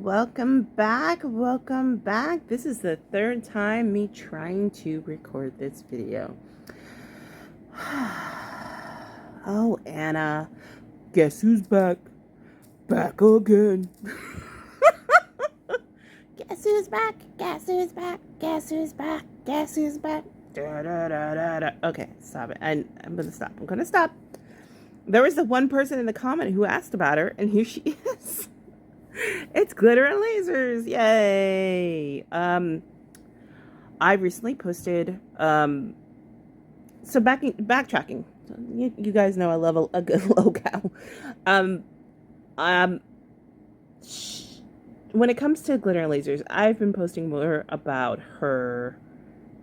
welcome back. Welcome back. This is the third time me trying to record this video. Oh, Anna, guess who's back? Back again. Guess who's back? Guess who's back? Guess who's back? Guess who's back? Da, da, da, da, da. Okay, stop it. I'm gonna stop. I'm gonna stop. There was the one person in the comment who asked about her, and here she is. It's glitter and lasers. Yay. I recently posted so backtracking. You guys know I love a good logo. When it comes to glitter and lasers, I've been posting more about her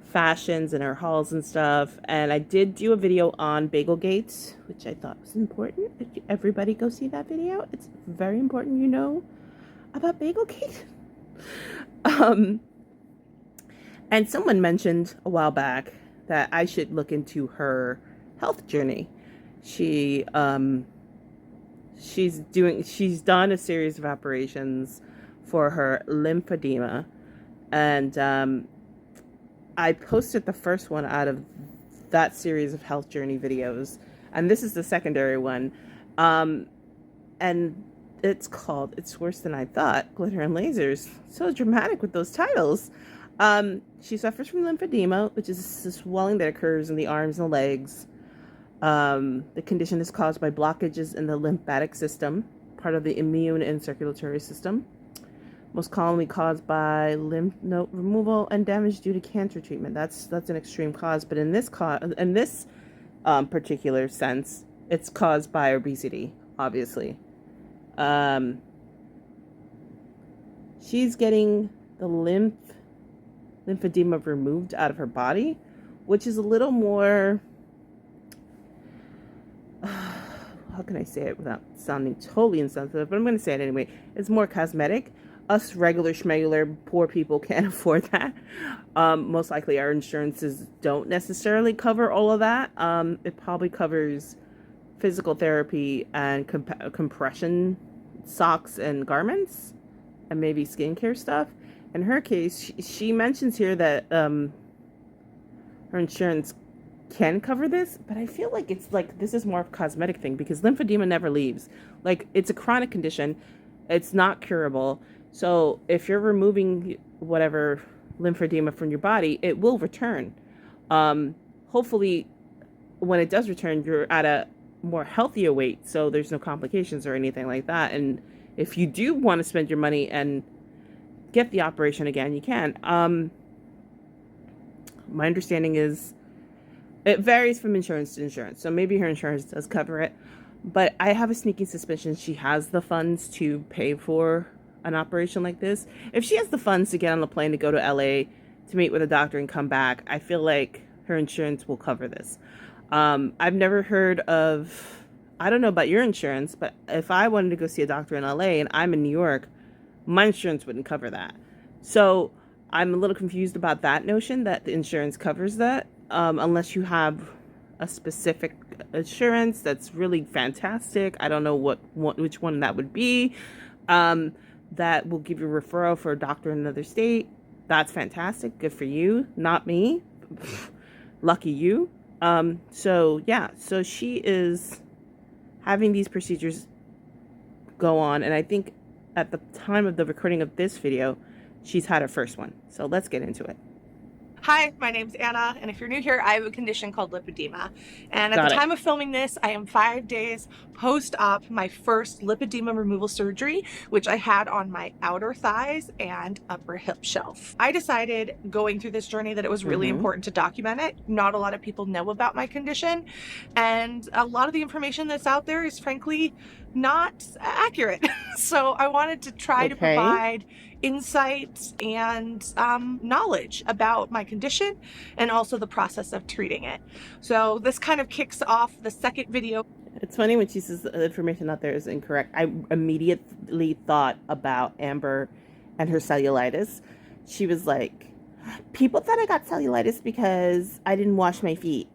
fashions and her hauls and stuff, and I did do a video on Bagel Gates, which I thought was important. Everybody go see that video. It's very important, you know, about Bagel Gate. And someone mentioned a while back that I should look into her health journey. She's done a series of operations for her lymphedema, and I posted the first one out of that series of health journey videos, and this is the secondary one, and it's called It's Worse Than I Thought, Glitter and Lasers. So dramatic with those titles. She suffers from lymphedema, which is a swelling that occurs in the arms and legs. The condition is caused by blockages in the lymphatic system, part of the immune and circulatory system. Most commonly caused by lymph node removal and damage due to cancer treatment. That's an extreme cause, but in this particular sense, it's caused by obesity, obviously. She's getting the lymphedema removed out of her body, which is a little more, how can I say it without sounding totally insensitive, but I'm going to say it anyway. It's more cosmetic. Us regular schmegular poor people can't afford that. Most likely our insurances don't necessarily cover all of that. It probably covers physical therapy and compression socks and garments, and maybe skincare stuff. In her case, she mentions here that her insurance can cover this, but I feel like it's like this is more of a cosmetic thing, because lymphedema never leaves. Like, it's a chronic condition. It's not curable. So if you're removing whatever lymphedema from your body, it will return. Hopefully, when it does return, you're at a more healthier weight, so there's no complications or anything like that. And if you do want to spend your money and get the operation again, you can. My understanding is it varies from insurance to insurance, so maybe her insurance does cover it, but I have a sneaking suspicion she has the funds to pay for an operation like this. If she has the funds to get on the plane to go to LA to meet with a doctor and come back, I feel like her insurance will cover this. I've never heard of, I don't know about your insurance, but if I wanted to go see a doctor in LA and I'm in New York, my insurance wouldn't cover that. So I'm a little confused about that notion that the insurance covers that, unless you have a specific insurance that's really fantastic. I don't know which one that would be. That will give you a referral for a doctor in another state. That's fantastic. Good for you. Not me. Lucky you. So she is having these procedures go on, and I think at the time of the recording of this video, she's had her first one. So let's get into it. Hi, my name's Anna, and if you're new here, I have a condition called lymphedema. And at the time of filming this, I am 5 days post-op my first lymphedema removal surgery, which I had on my outer thighs and upper hip shelf. I decided going through this journey that it was really important to document it. Not a lot of people know about my condition, and a lot of the information that's out there is frankly not accurate. So I wanted to try to provide insights and knowledge about my condition and also the process of treating it. So this kind of kicks off the second video. It's funny when she says the information out there is incorrect. I immediately thought about Amber and her cellulitis. She was like, people thought I got cellulitis because I didn't wash my feet.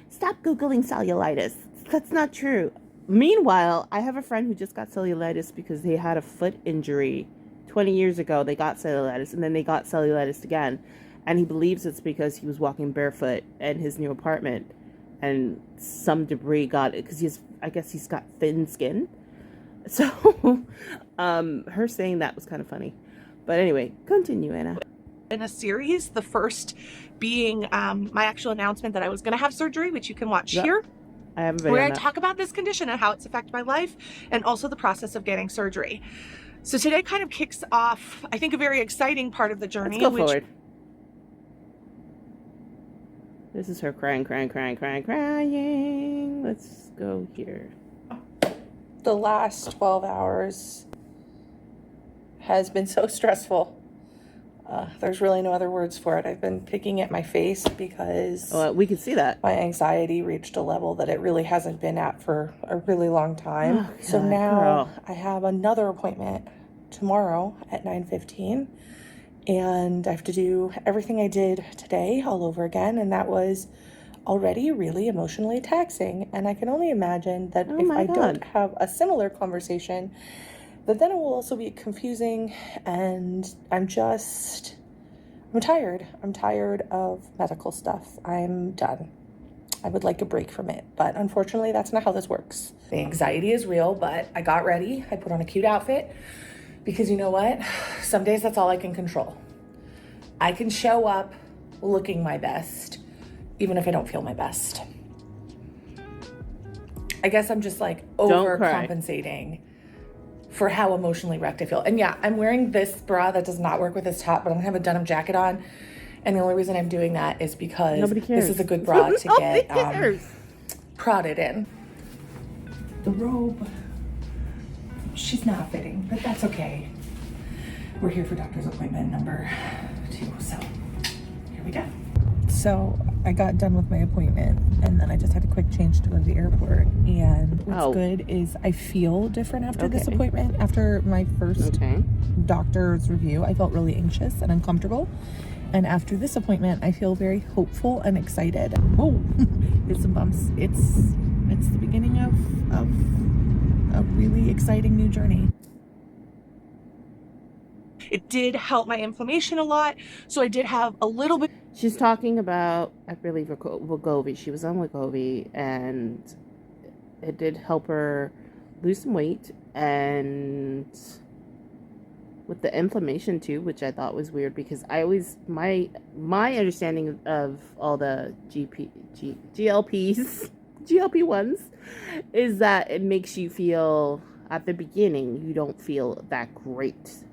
Stop Googling cellulitis. That's not true. Meanwhile, I have a friend who just got cellulitis because they had a foot injury 20 years ago. They got cellulitis and then they got cellulitis again. And he believes it's because he was walking barefoot in his new apartment and some debris got it because I guess he's got thin skin. So, her saying that was kind of funny. But anyway, continue, Anna. In a series, the first being my actual announcement that I was going to have surgery, which you can watch here. I have a video where I talk about this condition and how it's affected my life and also the process of getting surgery. So today kind of kicks off, I think, a very exciting part of the journey. Let's go forward. This is her crying. Let's go here. The last 12 hours has been so stressful. There's really no other words for it. I've been picking at my face because we can see that my anxiety reached a level that it really hasn't been at for a really long time. Oh, God, so now girl. I have another appointment tomorrow at 9:15, and I have to do everything I did today all over again, and that was already really emotionally taxing. And I can only imagine that if I don't have a similar conversation, but then it will also be confusing, and I'm tired. I'm tired of medical stuff. I'm done. I would like a break from it, but unfortunately that's not how this works. The anxiety is real, but I got ready. I put on a cute outfit because you know what? Some days that's all I can control. I can show up looking my best, even if I don't feel my best. I guess I'm just like overcompensating for how emotionally wrecked I feel. And yeah, I'm wearing this bra that does not work with this top, but I'm gonna have a denim jacket on. And the only reason I'm doing that is because this is a good bra to get prodded in. The robe, she's not fitting, but that's okay. We're here for doctor's appointment number 2, so here we go. So I got done with my appointment and then I just had a quick change to go to the airport. And what's good is I feel different after this appointment. After my first doctor's review, I felt really anxious and uncomfortable. And after this appointment, I feel very hopeful and excited. Oh, there's some bumps. It's the beginning of a really exciting new journey. It did help my inflammation a lot, so I did have a little bit. She's talking about, I believe, Wegovy. She was on Wegovy, and it did help her lose some weight, and with the inflammation too, which I thought was weird because I always my understanding of all the GLP-1s is that it makes you feel at the beginning you don't feel that great.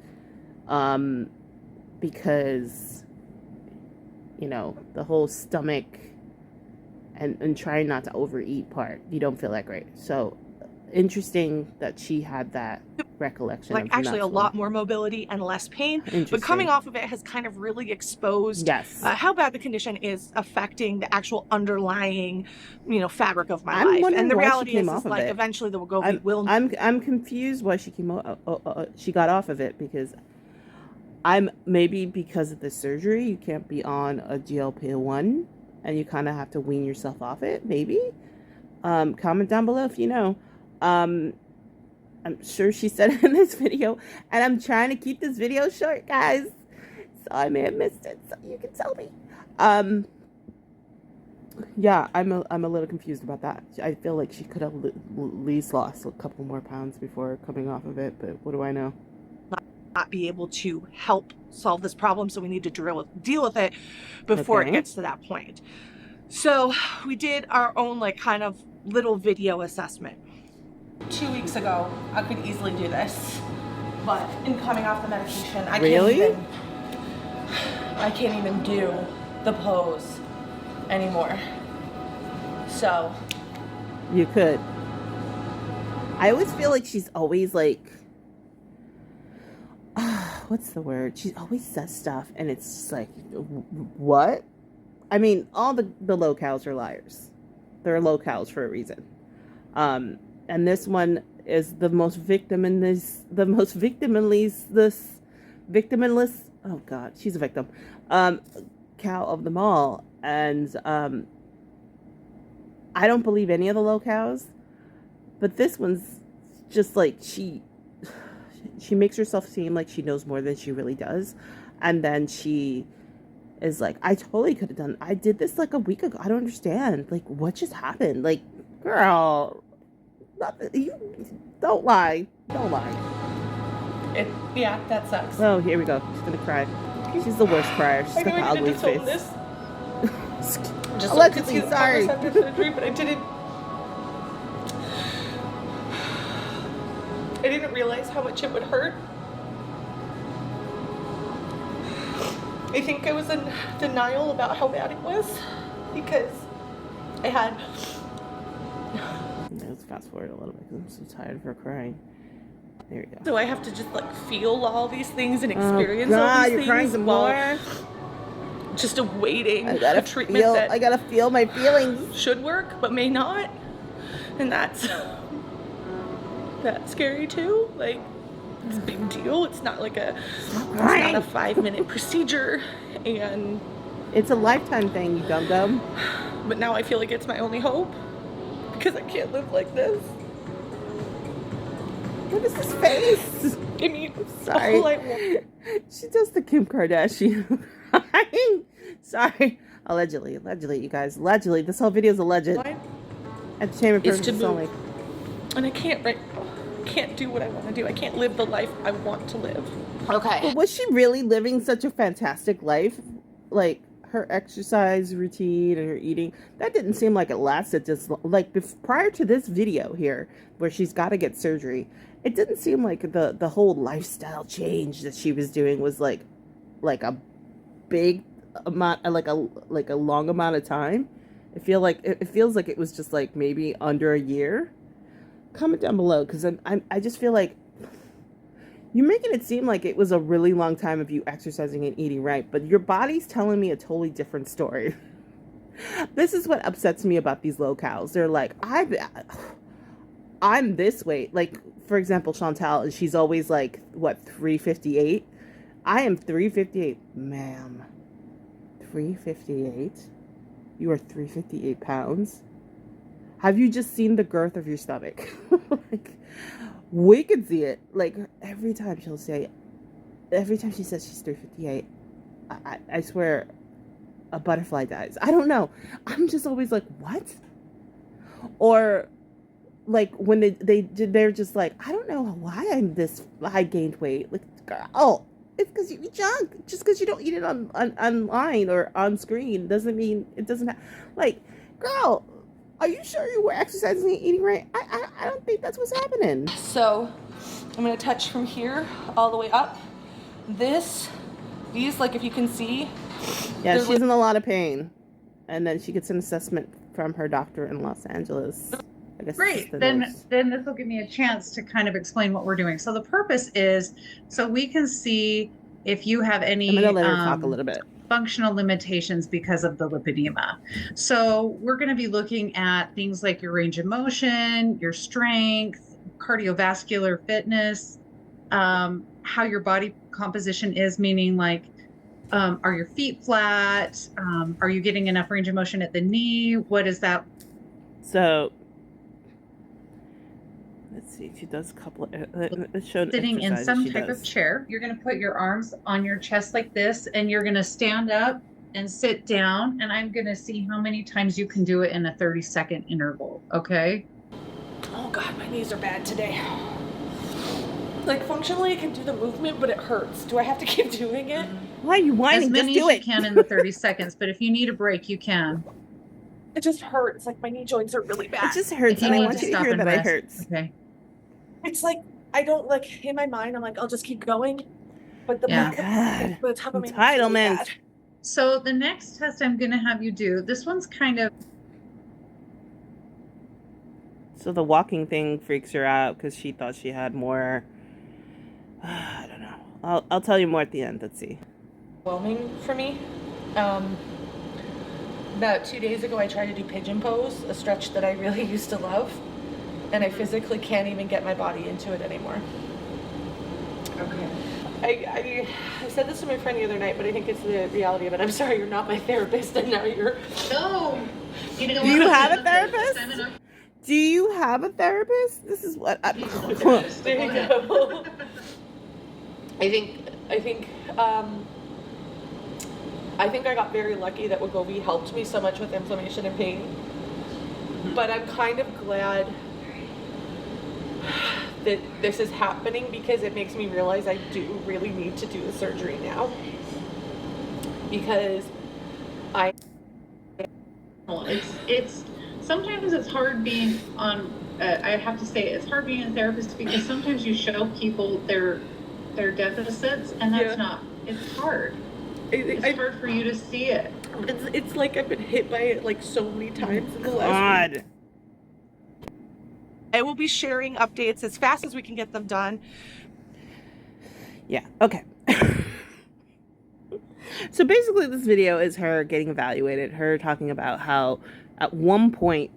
Because, you know, the whole stomach and trying not to overeat part, you don't feel that great. So interesting that she had that recollection. Like actually a lot more mobility and less pain. But coming off of it has kind of really exposed how bad the condition is affecting the actual underlying, fabric of my life. And the reality is like eventually the Wegovy will. I'm confused why she she got off of it because. Maybe because of the surgery, you can't be on a GLP-1 and you kind of have to wean yourself off it, maybe. Comment down below if you know. I'm sure she said it in this video, and I'm trying to keep this video short, guys. So I may have missed it, so you can tell me. Yeah, I'm a little confused about that. I feel like she could have at least lost a couple more pounds before coming off of it, but what do I know? Not be able to help solve this problem, so we need to deal with it before it gets to that point. So we did our own kind of little video assessment. 2 weeks ago I could easily do this, but in coming off the medication I can't even do the pose anymore. So you could. I always feel like she's always what's the word? She always says stuff and it's just like, what? I mean, all the locals are liars. They're locals for a reason. And this one is the most victimless, oh God, she's a victim, cow of them all. And I don't believe any of the locals, But this one's just like she makes herself seem like she knows more than she really does. And then she is like, I totally could have done, I did this like a week ago. I don't understand. Like, what just happened? Like, girl, you don't lie. Don't lie. Yeah, that sucks. Oh, here we go. She's gonna cry. She's the worst crier. She's got the ugliest face. Just allegedly, sorry. After surgery, but I didn't realize how much it would hurt. I think I was in denial about how bad it was because I had. Let's fast forward a little bit because I'm so tired of her crying. There you go. So I have to just like feel all these things and experience all these you're things crying some more. Just awaiting I gotta a treatment I gotta feel my feelings. should work but may not, and that's scary too. Like, it's a big deal. It's not like a 5-minute procedure, and it's a lifetime thing, you dum-dum. But now I feel like it's my only hope because I can't live like this. What is this face? I mean, sorry. She does the Kim Kardashian crying. Sorry. Allegedly, you guys. Allegedly. This whole video is alleged. Entertainment purposes only. And I can't do what I want to do. I can't live the life I want to live. Okay. But was she really living such a fantastic life? Like, her exercise routine and her eating, that didn't seem like it lasted just like prior to this video here where she's got to get surgery. It didn't seem like the whole lifestyle change that she was doing was like a big amount, like a long amount of time. It feels like it was just like maybe under a year. Comment down below, because I just feel like you're making it seem like it was a really long time of you exercising and eating right, but your body's telling me a totally different story. This is what upsets me about these locales. They're like, I'm this weight. Like, for example, Chantal, and she's always like, what, 358? I am 358. Ma'am, 358? You are 358 pounds? Have you just seen the girth of your stomach? Like, we can see it. Like, every time she says she's 358, I swear a butterfly dies. I don't know. I'm just always like, what? Or like when they're just like, I don't know why I gained weight. Like, girl, it's because you eat junk. Just because you don't eat it online or on screen doesn't mean it doesn't have, like, girl, are you sure you were exercising and eating right? I don't think that's what's happening. So I'm going to touch from here all the way up. These, like, if you can see. Yeah, she's in a lot of pain. And then she gets an assessment from her doctor in Los Angeles. I guess. Great. Then this will give me a chance to kind of explain what we're doing. So the purpose is so we can see if you have any I'm going to let her talk a little bit. Functional limitations because of the lymphedema. So we're going to be looking at things like your range of motion, your strength, cardiovascular fitness, how your body composition is, meaning like, are your feet flat? Are you getting enough range of motion at the knee? What is that? So let's see. She does a couple of sitting in some type of chair. You're going to put your arms on your chest like this, and you're going to stand up and sit down. And I'm going to see how many times you can do it in a 30-second interval. Okay. Oh God, my knees are bad today. Like, functionally, I can do the movement, but it hurts. Do I have to keep doing it? Why are you whining? As many just do as it. You can in the 30 seconds, but if you need a break, you can. It just hurts. Like, my knee joints are really bad. It just hurts, and I want you to hear that it hurts. Okay. It's like, I don't, like, in my mind, I'm like, I'll just keep going. But the top of my entitlement. Really so the next test I'm going to have you do, this one's kind of. So the walking thing freaks her out because she thought she had more. I don't know. I'll tell you more at the end. Let's see. Overwhelming for me. About 2 days ago, I tried to do pigeon pose, a stretch that I really used to love, and I physically can't even get my body into it anymore. Okay. I said this to my friend the other night, but I think it's the reality of it. I'm sorry, you're not my therapist, and now you're. No. Do you have a therapist? Do you have a therapist? This is what I... There you go. I think I got very lucky that Wegovy helped me so much with inflammation and pain. But I'm kind of glad that this is happening because it makes me realize I do really need to do the surgery now. Because it's sometimes it's hard being on. I have to say it's hard being a therapist because sometimes you show people their deficits, and that's not. It's hard. It's hard for you to see it. It's like I've been hit by it like so many times in the last week. I will be sharing updates as fast as we can get them done. Yeah, okay. So basically this video is her getting evaluated, her talking about how at one point,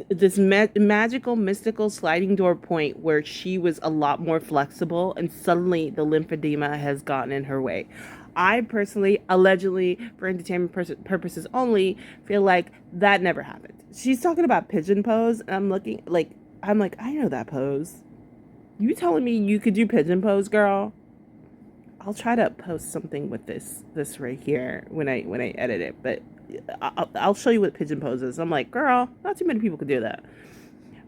this magical, mystical sliding door point where she was a lot more flexible and suddenly the lymphedema has gotten in her way. I personally, allegedly, for entertainment purposes only, feel like that never happened. She's talking about pigeon pose, and I'm like, I know that pose. You telling me you could do pigeon pose, girl? I'll try to post something with this right here when I edit it, but I'll show you what pigeon pose is. I'm like, girl, not too many people could do that.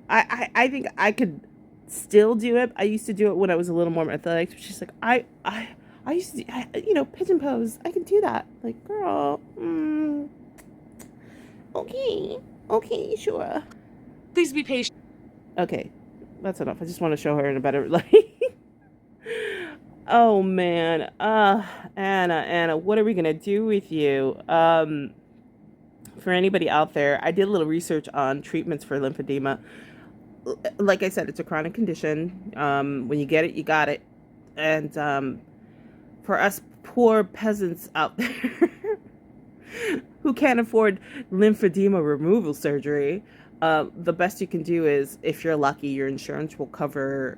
I think I could still do it. I used to do it when I was a little more athletic. She's like, I used to, pigeon pose. I can do that. Like, girl, okay, sure. Please be patient. Okay, that's enough. I just want to show her in a better light. Oh man, Anna, what are we gonna do with you? For anybody out there, I did a little research on treatments for lymphedema. Like I said, it's a chronic condition. When you get it, you got it. And for us poor peasants out there who can't afford lymphedema removal surgery, the best you can do is, if you're lucky, your insurance will cover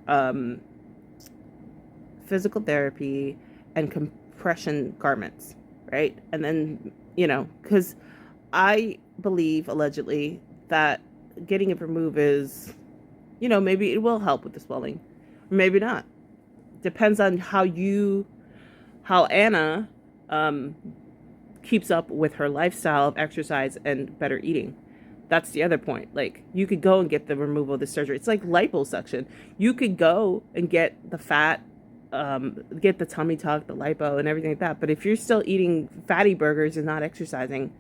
physical therapy and compression garments, right? And then, because I believe, allegedly, that getting it removed is, maybe it will help with the swelling, or maybe not. Depends on how Anna keeps up with her lifestyle of exercise and better eating. That's the other point. Like, you could go and get the removal of the surgery. It's like liposuction. You could go and get the fat, get the tummy tuck, the lipo, and everything like that. But if you're still eating fatty burgers and not exercising,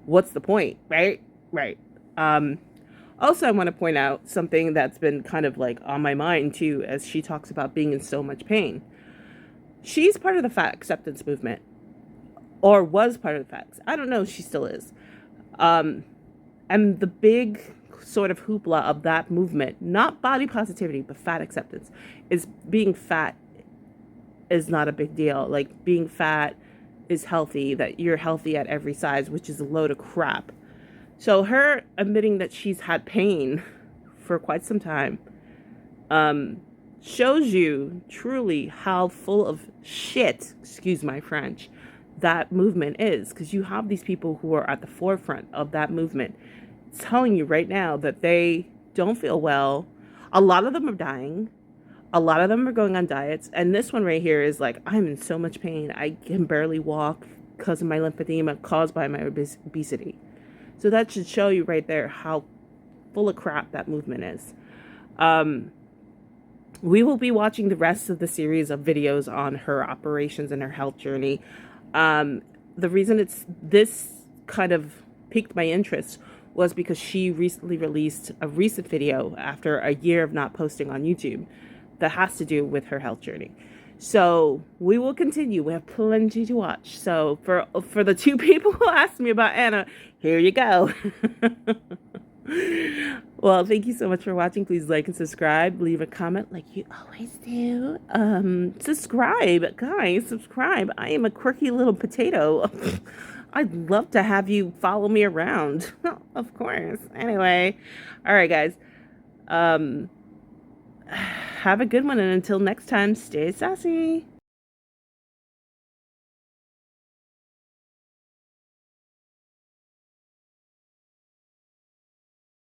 what's the point, right? Right. Also, I want to point out something that's been kind of like on my mind too, as she talks about being in so much pain. She's part of the fat acceptance movement, or was part of the fat. I don't know if she still is. And the big sort of hoopla of that movement, not body positivity, but fat acceptance, is being fat is not a big deal. Like, being fat is healthy, that you're healthy at every size, which is a load of crap. So her admitting that she's had pain for quite some time shows you truly how full of shit, excuse my French, that movement is. Because you have these people who are at the forefront of that movement telling you right now that they don't feel well. A lot of them are dying. A lot of them are going on diets. And this one right here is like, I'm in so much pain. I can barely walk because of my lymphedema caused by my obesity. So that should show you right there how full of crap that movement is. We will be watching the rest of the series of videos on her operations and her health journey. The reason this kind of piqued my interest was because she recently released a recent video after a year of not posting on YouTube that has to do with her health journey. So we will continue. We have plenty to watch. So for the two people who asked me about Anna, here you go. Well, thank you so much for watching. Please like and subscribe. Leave a comment like you always do. Subscribe, guys. Subscribe. I am a quirky little potato. I'd love to have you follow me around. Of course. Anyway. All right, guys. Have a good one. And until next time, stay sassy.